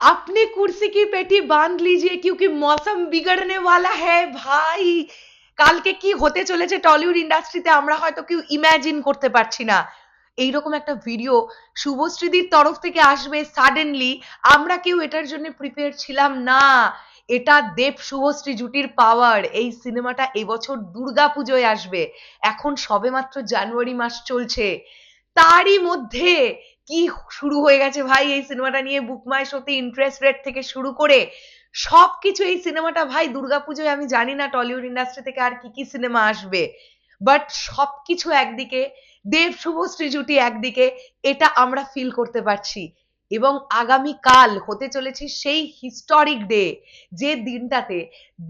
अपनी कुर्सी की पेटी बांध लीजिए क्योंकि मौसम बिगड़ने वाला है ভাই। কালকে কি হতে চলেছে টলিউড ইন্ডাস্ট্রিতে আমরা হয়তো কেউ ইমাজিন করতে পারছি না। এইরকম একটা ভিডিও শুভশ্রীদির তরফ থেকে আসবে সাডেনলি, আমরা কেউ এটার জন্য প্রিপেয়ার ছিলাম না। এটা দেব শুভশ্রী জুটির পাওয়ার। এই সিনেমাটা এবছর দুর্গাপুজোয় আসবে। এখন সবেমাত্র জানুয়ারি মাস চলছে, তারই মধ্যে কি শুরু হয়ে গেছে ভাই এই সিনেমাটা নিয়ে বুক মাই শোতে ইন্টারেস্ট রেট থেকে শুরু করে সবকিছু। এই সিনেমাটা ভাই দুর্গাপুজোয়, আমি জানি না টলিউড ইন্ডাস্ট্রি থেকে আর কি কি সিনেমা আসবে, বাট সবকিছু একদিকে, দেব শুভশ্রী জুটি একদিকে, এটা আমরা ফিল করতে পারছি। এবং আগামী কাল হতে চলেছে সেই হিস্টোরিক ডে, যে দিনটাতে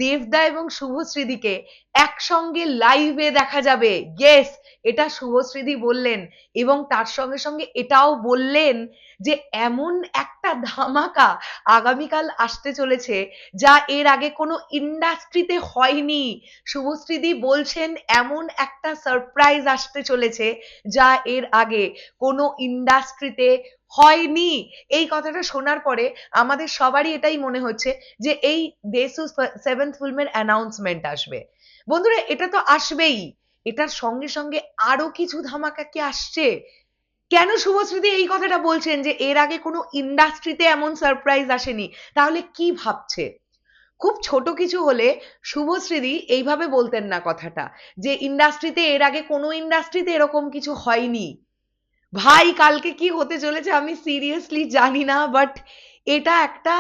দেবদা এবং শুভশ্রীদিকে একসঙ্গে লাইভে দেখা যাবে। ইয়েস, এটা শুভশ্রীদি বললেন। এবং তার সঙ্গে সঙ্গে এটাও বললেন যে এমন একটা ধামাকা আগামীকাল আসতে চলেছে যা এর আগে কোনো ইন্ডাস্ট্রিতে হয়নি। শুভশ্রীদি বলছেন এমন একটা সারপ্রাইজ আসতে চলেছে যা এর আগে কোনো ইন্ডাস্ট্রিতে হয়নি। এই কথাটা শোনার পরে আমাদের সবারই এটাই মনে হচ্ছে যে এই দেশু সেভেন্থ ফিল্মের অ্যানাউন্সমেন্ট আসবে। বন্ধুরা, এটা তো আসবেই, এটার সঙ্গে সঙ্গে আরো কিছু ধামাকা কি আসছে। কেন শুভশ্রীদি এই কথাটা বলছেন যে এর আগে কোনো ইন্ডাস্ট্রিতে এমন সারপ্রাইজ আসেনি, তাহলে কি ভাবছে? খুব ছোট কিছু হলে শুভশ্রীদি এইভাবে বলতেন না কথাটা, যে ইন্ডাস্ট্রিতে এর আগে কোনো ইন্ডাস্ট্রিতে এরকম কিছু হয়নি। ভাই কালকে কি হতে চলেছে আমি সিরিয়াসলি জানি না, বাট এটা একটা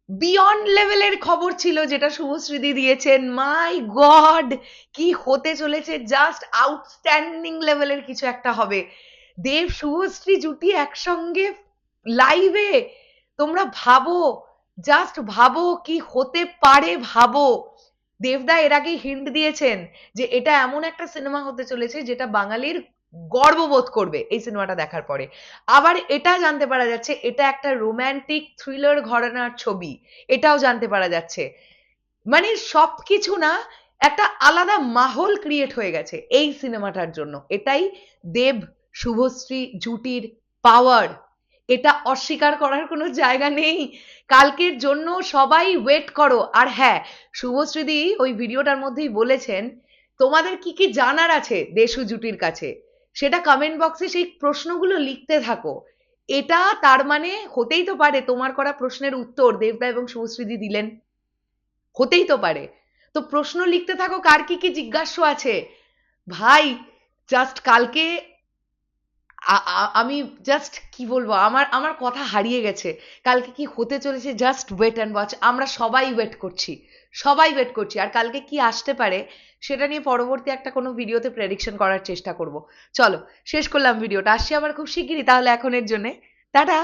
বিয়ন্ড লেভেলের খবর ছিল যেটা শুভশ্রীদি দিয়েছেন। মাই গড, কি হতে চলেছে, জাস্ট আউটস্ট্যান্ডিং লেভেলের কিছু একটা হবে। দেব শুভশ্রী জুটি একসঙ্গে লাইভে, তোমরা ভাবো, জাস্ট ভাবো কি হতে পারে, ভাবো। দেবদা এর আগে হিন্ট দিয়েছেন যে এটা এমন একটা সিনেমা হতে চলেছে যেটা বাঙালির গর্ববোধ করবে এই সিনেমাটা দেখার পরে। আবার এটা জানতে পারা যাচ্ছে এটা একটা রোম্যান্টিক থ্রিলার ঘরানার ছবি, এটাও জানতে পারা যাচ্ছে। মানে সবকিছু না, একটা আলাদা মাহল ক্রিয়েট হয়ে গেছে এই সিনেমাটার জন্য। এটাই দেব শুভশ্রী জুটির পাওয়ার, এটা অস্বীকার করার কোনো জায়গা নেই। কালকের জন্য সবাই ওয়েট করো। আর হ্যাঁ, শুভশ্রীদি ওই ভিডিওটার মধ্যেই বলেছেন তোমাদের কি কি জানার আছে দেশু জুটির কাছে, সেটা কমেন্ট বক্সে সেই প্রশ্নগুলো লিখতে থাকো। এটা তার মানে হতেই তো পারে তোমার করা প্রশ্নের উত্তর দেবদা এবং শুভশ্রীদি দিলেন, হতেই তো পারে। তো প্রশ্ন লিখতে থাকো, কার কি কি জিজ্ঞাস্য আছে। ভাই জাস্ট কালকে আমি জাস্ট কি বলবো, আমার আমার কথা হারিয়ে গেছে। কালকে কি হতে চলেছে জাস্ট ওয়েট অ্যান্ড ওয়াচ। আমরা সবাই ওয়েট করছি, সবাই ওয়েট করছি। আর কালকে কি আসতে পারে সেটা নিয়ে পরবর্তী একটা কোনো ভিডিওতে প্রেডিকশন করার চেষ্টা করব। চলো শেষ করলাম ভিডিওটা, আসছি আবার খুব শিগগিরই। তাহলে এখনের জন্যে টাটা।